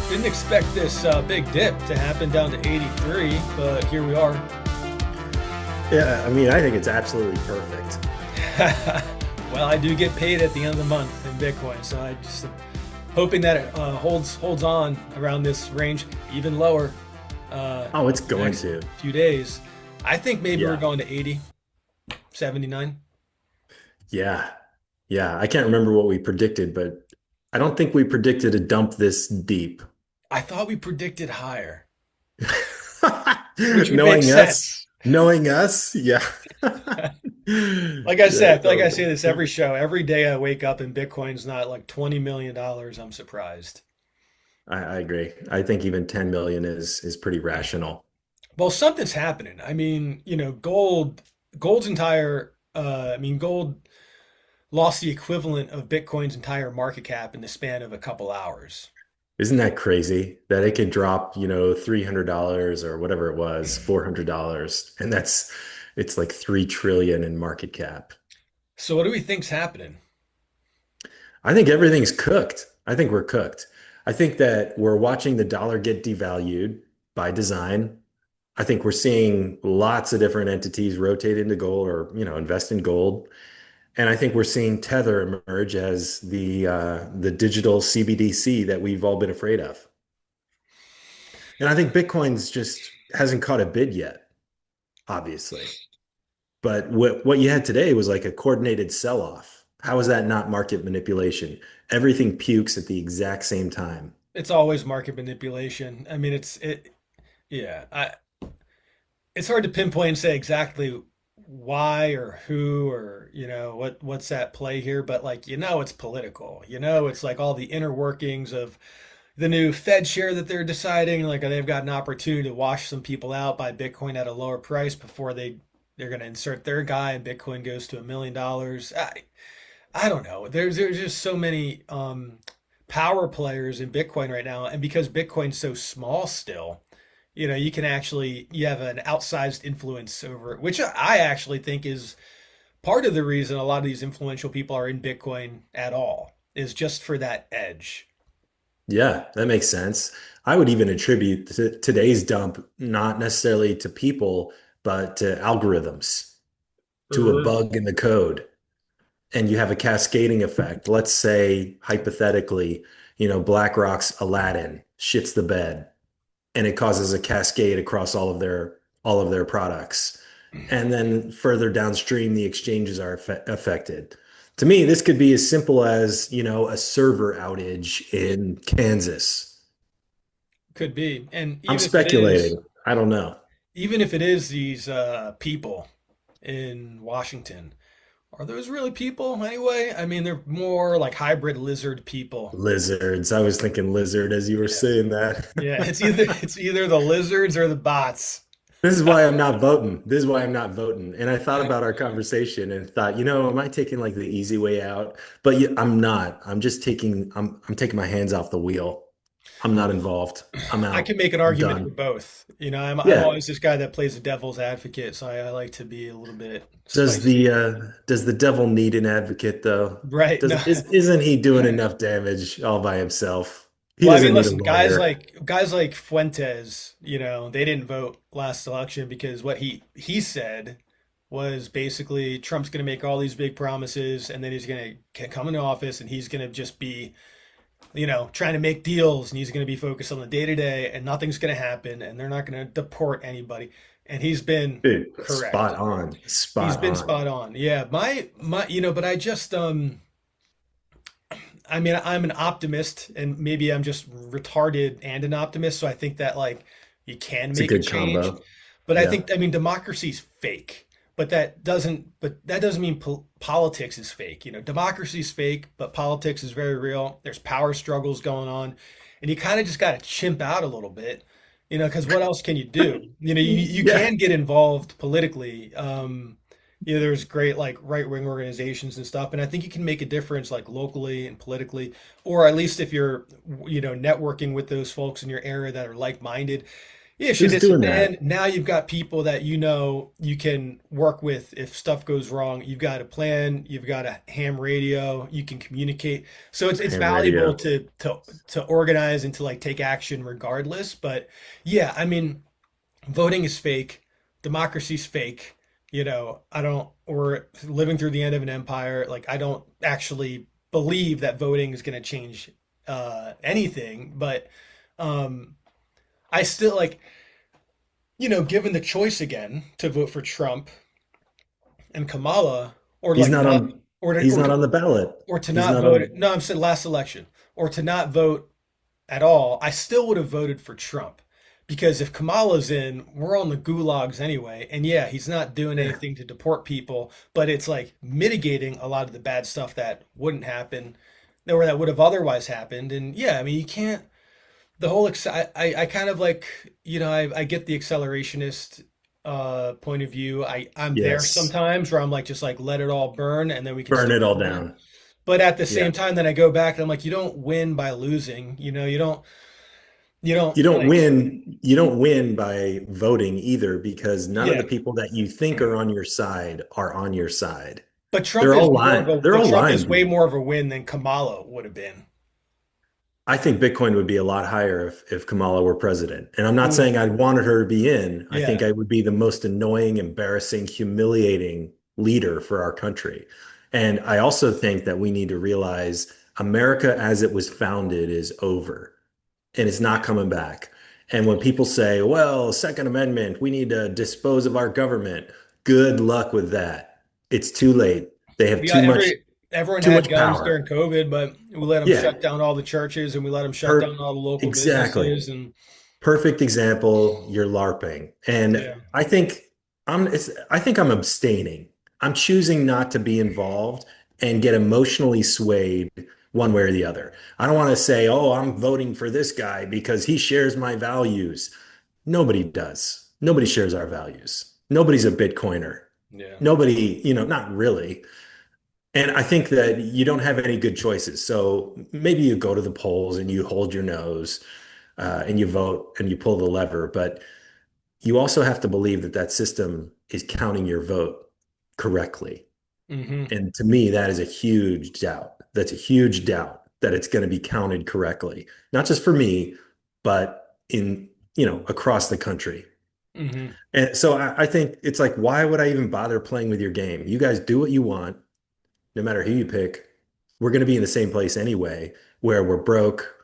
Didn't expect this big dip to happen down to 83, but here we are. Yeah, I mean, I think it's absolutely perfect. Well, I do get paid at the end of the month in Bitcoin, so I just am hoping that it holds on around this range, even lower, Oh, it's the going next to. few days. I think maybe we're Yeah. going to 80, 79. Yeah. Yeah. I can't remember what we predicted, but I don't think we predicted a dump this deep. I thought we predicted higher, which would make Knowing us, sense. knowing us, yeah. Like I Yeah, said, I feel like I say totally. this every show. Every day I wake up and Bitcoin's not like $20 million. I'm surprised. I agree. I think even 10 million is pretty rational. Well, something's happening. I mean, gold's entire, gold lost the equivalent of Bitcoin's entire market cap in the span of a couple hours. Isn't that crazy that it could drop, $300 or whatever it was, $400, and it's like 3 trillion in market cap. So what do we think's happening? I think everything's cooked. I think we're cooked. I think that we're watching the dollar get devalued by design. I think we're seeing lots of different entities rotate into gold or, invest in gold. And I think we're seeing Tether emerge as the digital CBDC that we've all been afraid of. And I think Bitcoin's just hasn't caught a bid yet, obviously. But what you had today was like a coordinated sell-off. How is that not market manipulation? Everything pukes at the exact same time. It's always market manipulation. I mean, yeah. It's hard to pinpoint and say exactly why or who or what's at play here, but like it's political. It's like all the inner workings of the new Fed share that they're deciding, like they've got an opportunity to wash some people out, buy Bitcoin at a lower price before they're going to insert their guy and Bitcoin goes to $1 million. I don't know. There's just so many power players in Bitcoin right now, and because Bitcoin's so small still, you have an outsized influence over it, which I actually think is part of the reason a lot of these influential people are in Bitcoin at all, is just for that edge. Yeah, that makes sense. I would even attribute today's dump not necessarily to people, but to algorithms, to a bug in the code. And you have a cascading effect. Let's say, hypothetically, BlackRock's Aladdin shits the bed and it causes a cascade across all of their products. And then further downstream, the exchanges are affected. To me, this could be as simple as, a server outage in Kansas. Could be. And I'm speculating. I don't know. even if it is these people in Washington, are those really people anyway? I mean, they're more like hybrid lizard people. Lizards. I was thinking lizard as you were Yeah. saying that. Yeah, it's either the lizards or the bots. This is why I'm not voting. This is why I'm not voting. And I thought about our conversation and thought, am I taking like the easy way out? But yeah, I'm not. I'm taking my hands off the wheel. I'm not involved. I'm I can out. make an I'm argument for done. both. I'm Yeah. always this guy that plays the devil's advocate, so I like to be a little bit Does spicy. the devil need an advocate though? Right. No. Isn't he doing enough damage all by himself? He Well, I mean, doesn't need a listen, lawyer. guys like Fuentes, they didn't vote last election because what he said was basically Trump's going to make all these big promises and then he's going to come into office and he's going to just be, trying to make deals and he's going to be focused on the day to day and nothing's going to happen and they're not going to deport anybody. And he's been Dude, spot correct. on. He's Spot been on. spot on. Yeah, but I just I mean, I'm an optimist, and maybe I'm just retarded and an optimist. So I think that like you can It's a make a good change, combo. but Yeah. I mean, democracy's fake. But that doesn't mean politics is fake. Democracy's fake, but politics is very real. There's power struggles going on, and you kind of just got to chimp out a little bit. Because what else can you do? You Yeah. can get involved politically. There's great like right-wing organizations and stuff, and I think you can make a difference like locally and politically, or at least if you're, networking with those folks in your area that are like-minded. Yeah, shit Who's hits the doing fan. that? Now you've got people that you know you can work with if stuff goes wrong. You've got a plan, you've got a ham radio, you can communicate. So it's Ham valuable radio. to organize and to like take action regardless. But yeah, I mean, voting is fake, democracy's fake. I don't, we're living through the end of an empire. Like I don't actually believe that voting is going to change anything, but um I still like given the choice again to vote for Trump and Kamala, or He's like not not, on or to, he's not on the ballot. or to He's not not vote. on No, I'm saying last election, or to not vote at all, I still would have voted for Trump. Because if Kamala's in, we're on the gulags anyway. And yeah, he's not doing yeah. anything to deport people, but it's like mitigating a lot of the bad stuff that wouldn't happen or that would have otherwise happened. And yeah, I mean, you can't, the whole I kind of like I get the accelerationist point of view. I'm there Yes. sometimes where I'm like just like let it all burn and then we can Burn start it all over. down. But at the Yeah. same time, then I go back and I'm like, you don't win by losing. You don't like You don't win by voting either because none of yeah. the people that you think are on your side are on your side. But Trump is more of a They're but all Trump lying is to way you. more of a win than Kamala would have been. I think Bitcoin would be a lot higher if Kamala were president. And I'm not Ooh, saying I'd wanted her to be in. I think yeah. I would be the most annoying, embarrassing, humiliating leader for our country. And I also think that we need to realize America as it was founded is over and it's not coming back. And when people say, well, Second Amendment, we need to dispose of our government, good luck with that. It's too late. They have We got everyone too had much guns power. during COVID, but we let them Yeah, shut down all the churches and we let them shut down per all the local exactly. businesses and Perfect example, you're LARPing. And yeah. I think I'm abstaining. I'm choosing not to be involved and get emotionally swayed one way or the other. I don't want to say, "Oh, I'm voting for this guy because he shares my values." Nobody does. Nobody shares our values. Nobody's a Bitcoiner. Yeah. Nobody, not really. And I think that you don't have any good choices. So maybe you go to the polls and you hold your nose and you vote and you pull the lever. But you also have to believe that that system is counting your vote correctly. Hmm. And to me, that is a huge doubt. That's a huge doubt that it's going to be counted correctly, not just for me, but across the country. Hmm. And so I think it's like, why would I even bother playing with your game? You guys do what you want, no matter who you pick. We're going to be in the same place anyway, where we're broke,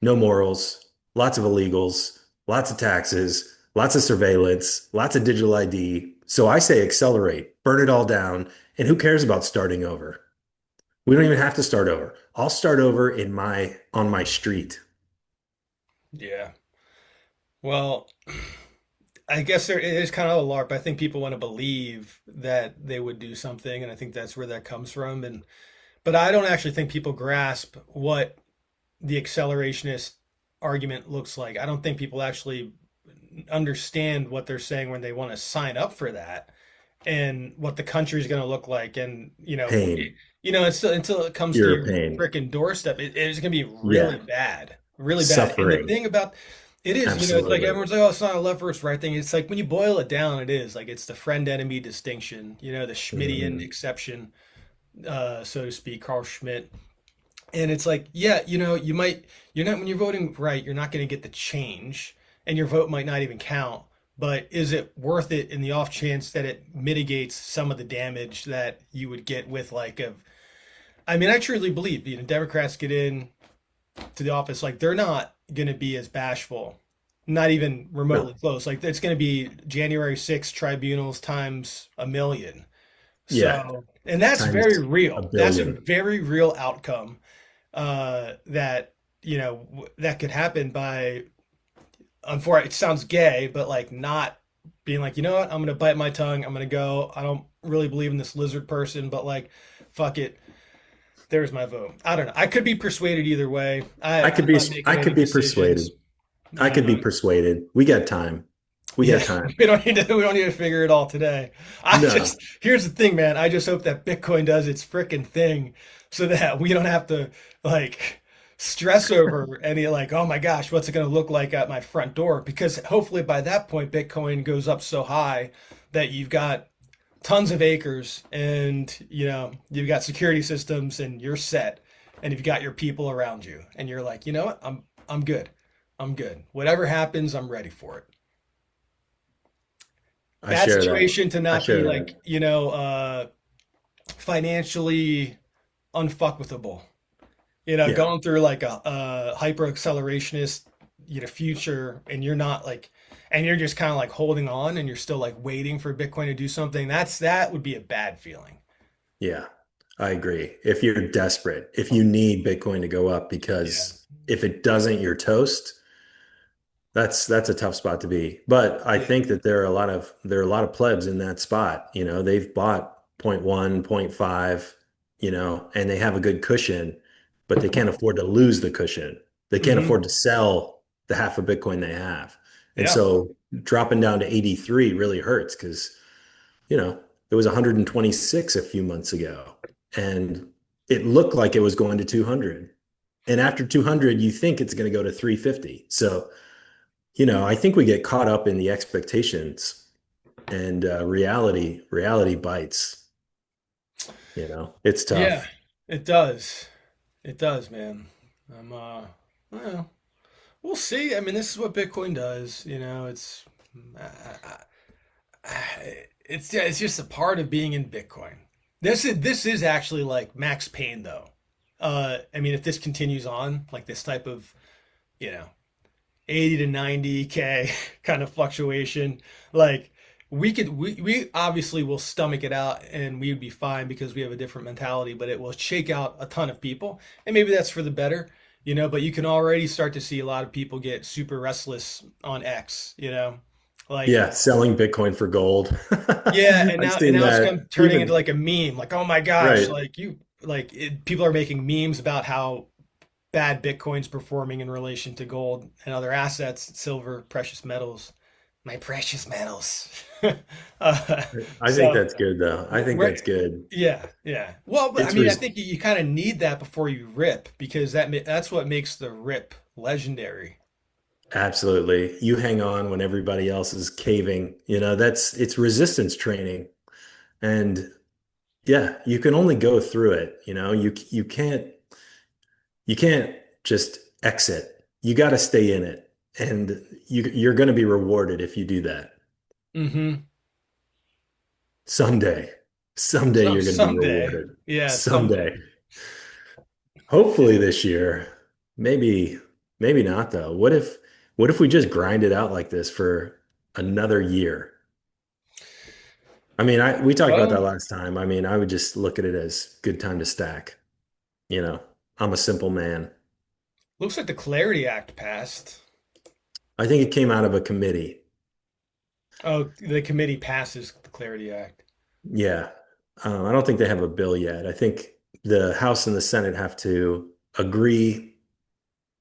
no morals, lots of illegals, lots of taxes, lots of surveillance, lots of digital ID. So I say accelerate, burn it all down, and who cares about starting over? We don't even have to start over. I'll start over in my on my street. Yeah. Well, I guess there it is kind of a LARP. I think people want to believe that they would do something, and I think that's where that comes from. And but I don't actually think people grasp what the accelerationist argument looks like. I don't think people actually understand what they're saying when they want to sign up for that and what the country is going to look like. And, Pain. until it comes to Pure your pain. freaking doorstep, it's going to be Yeah. really bad, really bad. And the Suffering. thing about it is, it's like Absolutely. everyone's like, oh, it's not a left versus right thing. It's like when you boil it down, it is like it's the friend enemy distinction, the Schmittian Mhm. exception, so to speak, Carl Schmitt. And it's like, yeah, you're not, when you're voting right, you're not going to get the change and your vote might not even count. But is it worth it in the off chance that it mitigates some of the damage that you would get with I mean, I truly believe, Democrats get in to the office, like they're not going to be as bashful, not even remotely No. close. Like it's going to be January 6th tribunals times a million. Yeah. So, and that's very Times a real. That's a billion. very real outcome that that could happen by unfortunately it sounds gay but like not being like what, I'm gonna bite my tongue, I'm gonna go, I don't really believe in this lizard person but like fuck it, there's my vote. I don't know, I could be persuaded either way. I'm not I making any could be decisions. persuaded. I could be persuaded. We got time. We got Yeah, time. we don't need to figure it all today. No. Here's the thing, man, I just hope that Bitcoin does its freaking thing so that we don't have to like stress over any like, oh my gosh, what's it going to look like at my front door? Because hopefully by that point, Bitcoin goes up so high that you've got tons of acres and you've got security systems and you're set and you've got your people around you and you're like, you know what? I'm good. I'm good. Whatever happens, I'm ready for it. I Bad share that. situation to I not be share like, that. financially unfuckwithable. Yeah. Going through like a hyper accelerationist, future, and you're not like, and you're just kind of like holding on, and you're still like waiting for Bitcoin to do something. That would be a bad feeling. Yeah. I agree. If you're desperate, if you need Bitcoin to go up, Yeah. because if it doesn't, you're toast. That's a tough spot to be. But I Yeah. think that there are a lot of plebs in that spot. They've bought point 0.1, point 0.5, and they have a good cushion, but they can't afford to lose the cushion. They can't Hmm. afford to sell the half a Bitcoin they have. And Yeah. so dropping down to 83 really hurts because, it was 126 a few months ago, and it looked like it was going to 200. And after 200, you think it's going to go to 350. So I think we get caught up in the expectations, and reality bites. It's Yeah. tough. It does. It does, man. I'm well, we'll see. I mean, this is what Bitcoin does. It's just a part of being in Bitcoin. This is actually like max pain though. I mean, if this continues on like this type of you know 80 to 90K kind of fluctuation, like we obviously will stomach it out and we would be fine because we have a different mentality, but it will shake out a ton of people, and maybe that's for the better. But you can already start to see a lot of people get super restless on X, like. Yeah, selling Bitcoin for gold. Yeah, and I've now and seen now it's come that. turning into Even like a meme. Like, oh my gosh, right. like people are making memes about how bad Bitcoin's performing in relation to gold and other assets, silver, precious metals, my precious metals. uh, I think so that's good though. I think we're that's good. yeah, yeah. Well, but I It's mean, I res think you kind of need that before you rip because that's what makes the rip legendary. Absolutely. You hang on when everybody else is caving. It's resistance training. And yeah, you can only go through it. You can't just exit. You got to stay in it. And you're going to be rewarded if you do that. Mm-hmm. Someday. Someday you're going to be Someday, rewarded. yeah, someday. Someday. Hopefully this year. Maybe not though. What if we just grind it out like this for another year? I mean, we talked about that Well, last time. I mean, I would just look at it as good time to stack. You know, I'm a simple man. looks like the Clarity Act passed. I think it came out of a committee. Oh, the committee passes the Clarity Act. Yeah. I don't think they have a bill yet. I think the House and the Senate have to agree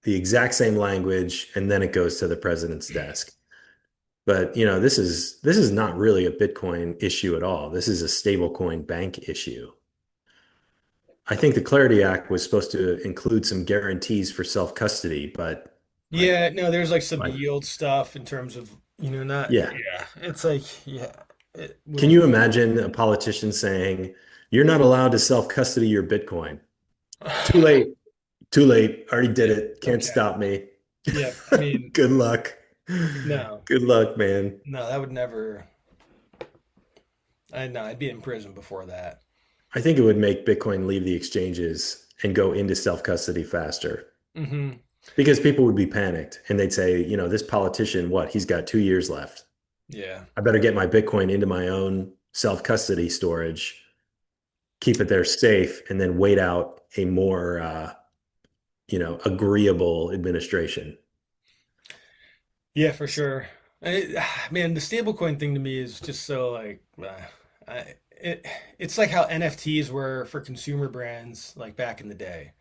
the exact same language, and then it goes to the president's desk. But this is not really a Bitcoin issue at all. This is a stablecoin bank issue. I think the Clarity Act was supposed to include some guarantees for self-custody, but like Yeah, no, there's like some like yield stuff in terms of, not, yeah. yeah, it's like, yeah, it Can will. you imagine a politician saying, "You're not allowed to self-custody your Bitcoin"? Too late. Too late. Already did Yeah, it. Can't okay. stop me. Yeah, I mean, Good luck. no, Good luck, man. no, that would never, no, I'd be in prison before that. I think it would make Bitcoin leave the exchanges and go into self-custody faster Hmm. because people would be panicked and they'd say, this politician, what? He's got 2 years left. Yeah. I better get my Bitcoin into my own self-custody storage, keep it there safe, and then wait out a more, agreeable administration. Yeah, for sure. Man, the stablecoin thing to me is just so like, it's like how NFTs were for consumer brands like back in the day.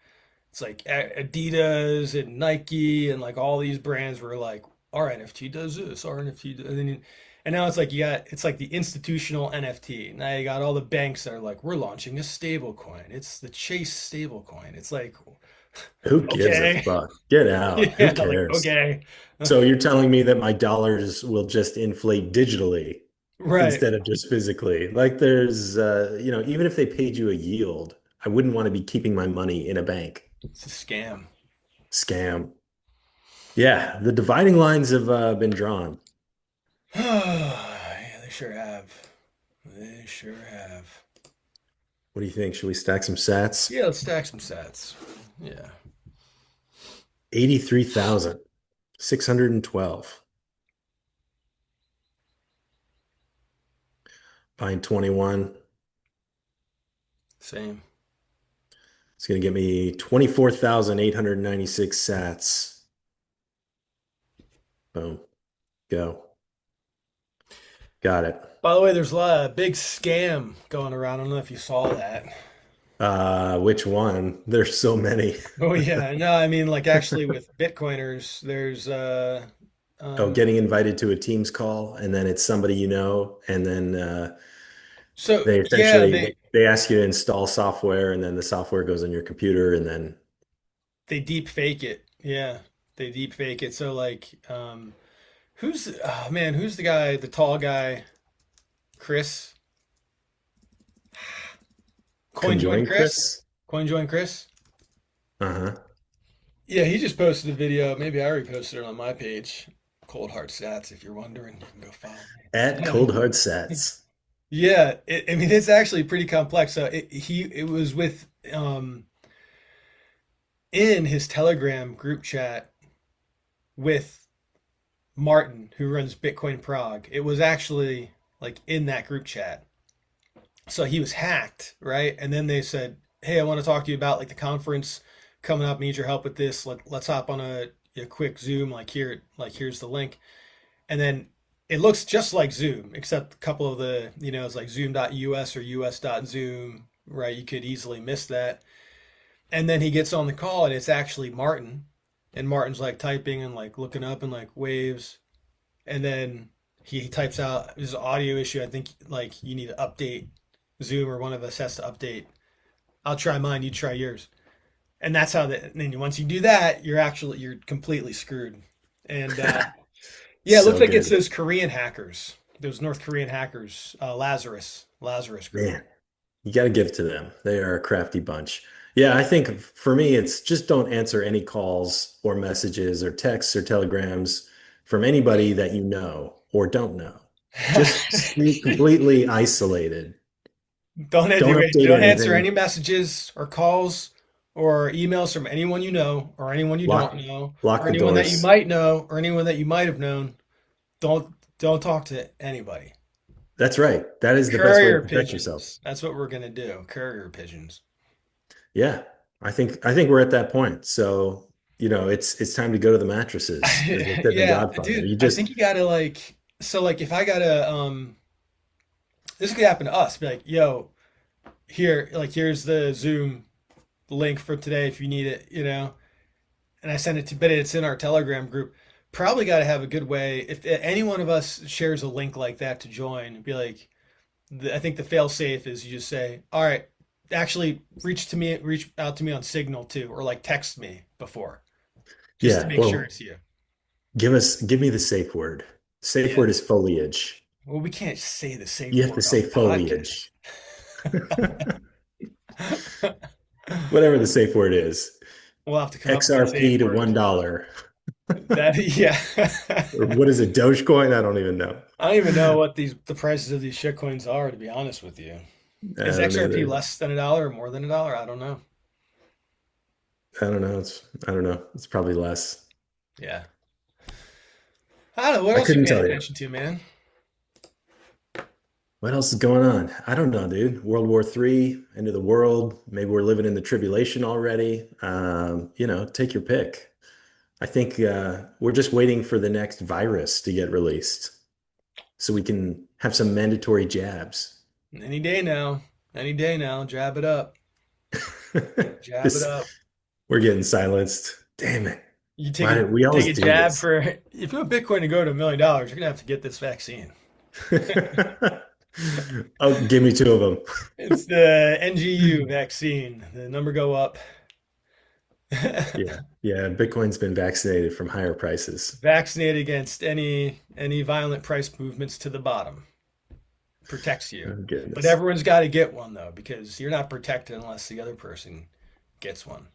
It's like Adidas and Nike and like all these brands were like, our NFT does this, our NFT, and now it's like it's like the institutional NFT. Now you got all the banks that are like, we're launching a stable coin. It's the Chase stable coin. It's like, Who gives a Okay. fuck? Get out. Who Yeah, like cares? okay. So you're telling me that my dollars will just inflate digitally Right. instead of just physically? Like there's, even if they paid you a yield, I wouldn't want to be keeping my money in a bank. It's a scam. Scam. Yeah, the dividing lines have been drawn. Yeah, they sure have. They sure have. What do you think? Should we stack some sats? Yeah, let's stack some sets. Yeah. 83,612. Buying 21. Same. It's going to get me 24,896 sats. Boom. Go. Got it. By the way, there's a lot of big scam going around. I don't know if you saw that. Which one? There's so many. Oh yeah, no, I mean like actually with Bitcoiners, there's Oh, um getting invited to a Teams call, and then it's somebody you know, and then so they yeah, essentially they ask you to install software, and then the software goes on your computer, and then they deep fake it. Yeah. They deep fake it. So like who's oh man, who's the guy, the tall guy, Chris? CoinJoin conjoin Chris? Chris. CoinJoin Chris? Uh-huh. Yeah, he just posted a video. Maybe I reposted it on my page. Cold Hard Stats, if you're wondering, you can go follow At me. Cold Hard Sats. Yeah, I mean it's actually pretty complex. So it was with in his Telegram group chat with Martin, who runs Bitcoin Prague. It was actually like in that group chat. So he was hacked, right? And then they said, "Hey, I want to talk to you about like the conference coming up. Need your help with this. Let's hop on a quick Zoom. Like here's the link." And then it looks just like Zoom, except a couple of the, it's like zoom.us or us.zoom, right? You could easily miss that. And then he gets on the call and it's actually Martin. And Martin's like typing and like looking up and like waves. And then he types out there's an audio issue. I think like you need to update Zoom or one of us has to update. I'll try mine, you try yours. And that's how that, and then once you do that, you're completely screwed. And yeah, it looks So like it's good. those Korean hackers, those North Korean hackers, Lazarus group. Man, you got to give to them. They are a crafty bunch. Yeah, I think for me, it's just don't answer any calls or messages or texts or telegrams from anybody that you know or don't know. Just stay completely isolated. Don't update Don't answer any anything. messages or calls or emails from anyone you know or anyone you don't Lock, know lock or the anyone that you doors. might know or anyone that you might have known. Don't talk to anybody. That's right. That is the best way to Courier protect yourself. pigeons. That's what we're gonna do. Courier pigeons. Yeah, I think we're at that point. So, it's time to go to the mattresses, as they said in The Yeah, Godfather. dude, You I just think you gotta like so like if I gotta this could happen to us. Be like, yo, here's the Zoom link for today if you need it, and I send it to, but it's in our Telegram group. Probably got to have a good way. If any one of us shares a link like that to join, be like, I think the fail safe is you just say, all right, actually reach out to me on Signal too, or like text me before, just to yeah, make sure well, it's you. give me the safe word. Safe Yeah. word is foliage. Well, we can't say the safe You have to word on say the podcast. foliage. Whatever the safe word is. We'll have to come up with a safe XRP to word. $1. That yeah. Or what is it? Dogecoin? I don't even know. I don't even know what the prices of these shit coins are, to be honest with you. I Is don't XRP either. less than a dollar or more than a dollar? I don't know. I don't know. I don't know. It's probably less. Yeah. I don't know. What I else you couldn't paying tell you. attention to, man? What else is going on? I don't know, dude. World War III, end of the world. Maybe we're living in the tribulation already. Take your pick. I think we're just waiting for the next virus to get released so we can have some mandatory jabs. Any day now. Any day now. Jab it up. Jab it This up. we're getting silenced. Damn it. You Why did we take always a do jab this? for if you want Bitcoin to go to $1 million, you're gonna have to get this vaccine. Oh, give me two of them. It's the NGU vaccine. The number go up. Yeah. Yeah. Bitcoin's been vaccinated from higher prices. Vaccinated against any violent price movements to the bottom. Protects you. Oh, But goodness. everyone's got to get one though, because you're not protected unless the other person gets one.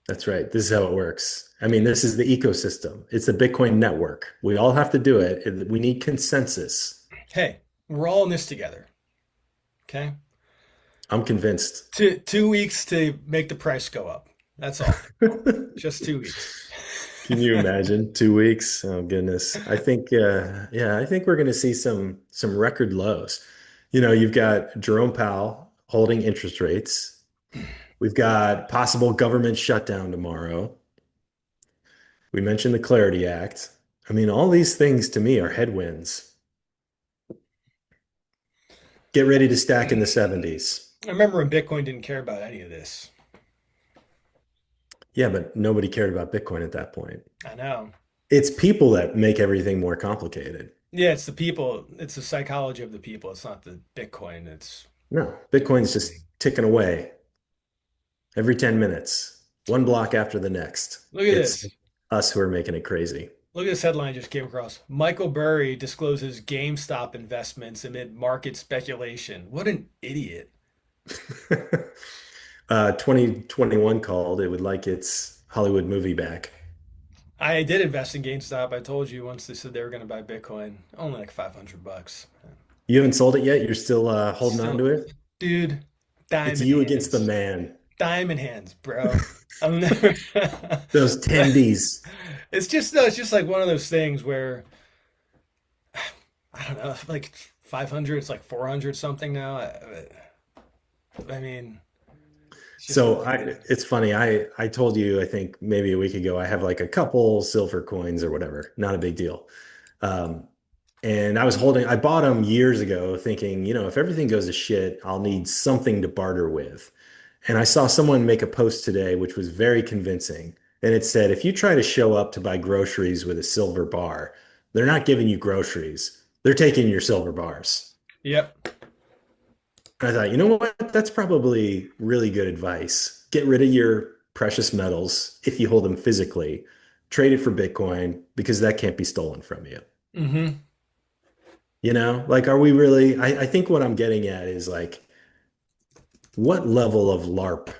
That's right. This is how it works. I mean, this is the ecosystem. It's the Bitcoin network. We all have to do it. We need consensus. Hey, we're all in this together. Okay. I'm convinced. 2 weeks to make the price go up. That's all. Just 2 weeks. Can you imagine 2 weeks? Oh goodness. Yeah, I think we're going to see some record lows. You've got Jerome Powell holding interest rates. We've got possible government shutdown tomorrow. We mentioned the Clarity Act. I mean, all these things to me are headwinds. Get ready to stack in the 70s. I remember when Bitcoin didn't care about any of this. Yeah, but nobody cared about Bitcoin at that point. I know. It's people that make everything more complicated. Yeah, it's the people. It's the psychology of the people. It's not the Bitcoin. It's No, the way Bitcoin's it's just moving. ticking away every 10 minutes, one block after the next. Look at It's this. us who are making it crazy. Look at this headline I just came across. Michael Burry discloses GameStop investments amid market speculation. What an idiot. 2021 called. It would like its Hollywood movie back. I did invest in GameStop. I told you once they said they were going to buy Bitcoin. Only like $500. You haven't sold it yet? You're still holding on Still, to it? dude, It's diamond you against the hands. man. Diamond hands, bro. I'm never. Those tendies. It's just like one of those things where I don't know, like 500, it's like 400 something now. I mean, it's just what So it is. it's funny. I told you, I think maybe a week ago, I have like a couple silver coins or whatever. Not a big deal. Um, and I bought them years ago thinking, if everything goes to shit, I'll need something to barter with. And I saw someone make a post today, which was very convincing. And it said, if you try to show up to buy groceries with a silver bar, they're not giving you groceries. They're taking your silver bars. Yep. And I thought, you know what? That's probably really good advice. Get rid of your precious metals if you hold them physically. Trade it for Bitcoin because that can't be stolen from you. Hmm. Like, are we really? I think what I'm getting at is like, what level of LARP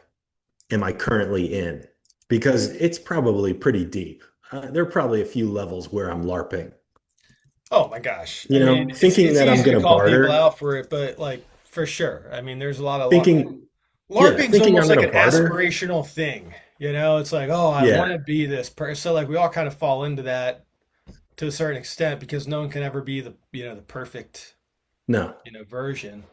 am I currently in? Because it's probably pretty deep. There are probably a few levels where I'm LARPing. Oh my gosh. I mean, Thinking it's that I'm easy to going to call people barter, out for it, but like for sure. I mean, there's a lot of thinking, yeah, LARPing's thinking I'm almost going like to an barter. aspirational thing. It's like, oh, I want Yeah, to be this person. So like we all kind of fall into that to a certain extent because no one can ever be the perfect, no, version.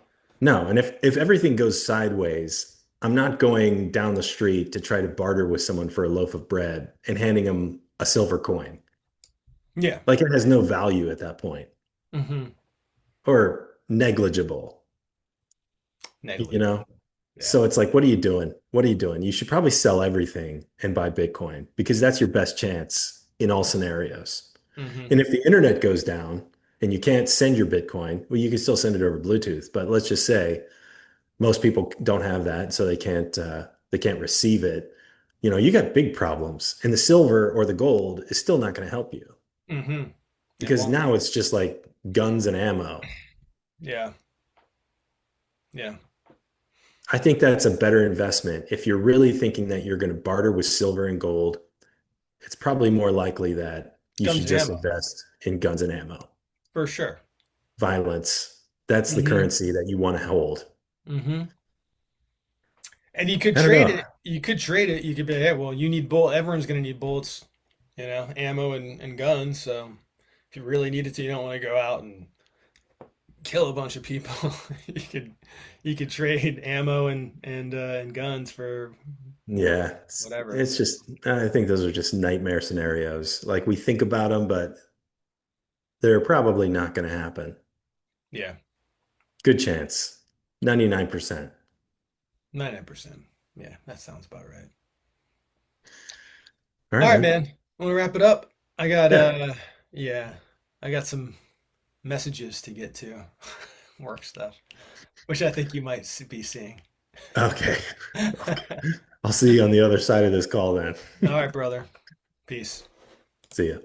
no. And if everything goes sideways, I'm not going down the street to try to barter with someone for a loaf of bread and handing them a silver coin. Yeah. Like it has no value at that point Hmm. or negligible, you Negligible. know? Yeah. So it's like, what are you doing? What are you doing? You should probably sell everything and buy Bitcoin because that's your best chance in all scenarios. Hmm. And if the internet goes down and you can't send your Bitcoin, well, you can still send it over Bluetooth. But let's just say most people don't have that, so they can't receive it. You got big problems, and the silver or the gold is still not going to help you Hmm. It because won't. now it's just like guns and ammo. Yeah. Yeah. I think that's a better investment. If you're really thinking that you're going to barter with silver and gold, it's probably more likely that you Guns should and just ammo invest in guns and ammo. for sure. Violence. That's the Hmm. currency that you want to hold. Hmm. And you could I don't trade know. it. You could trade it. You could be, hey, well, you need bullet. Everyone's going to need bullets, ammo and guns. So if you really needed to, you don't want to go out and kill a bunch of people. you could you could trade ammo and guns for Yeah, it's, whatever. it's just, I think those are just nightmare scenarios. Like we think about them, but they're probably not going to happen. Yeah, Good chance. 99%. 99%. Yeah, that sounds about right. All All right, right, man. man. Want to wrap it up? I got Yeah. yeah, I got some messages to get to, work stuff, which I think you might be seeing. Okay. Okay. I'll see you on the other side of this call then. All right, brother. Peace. See ya.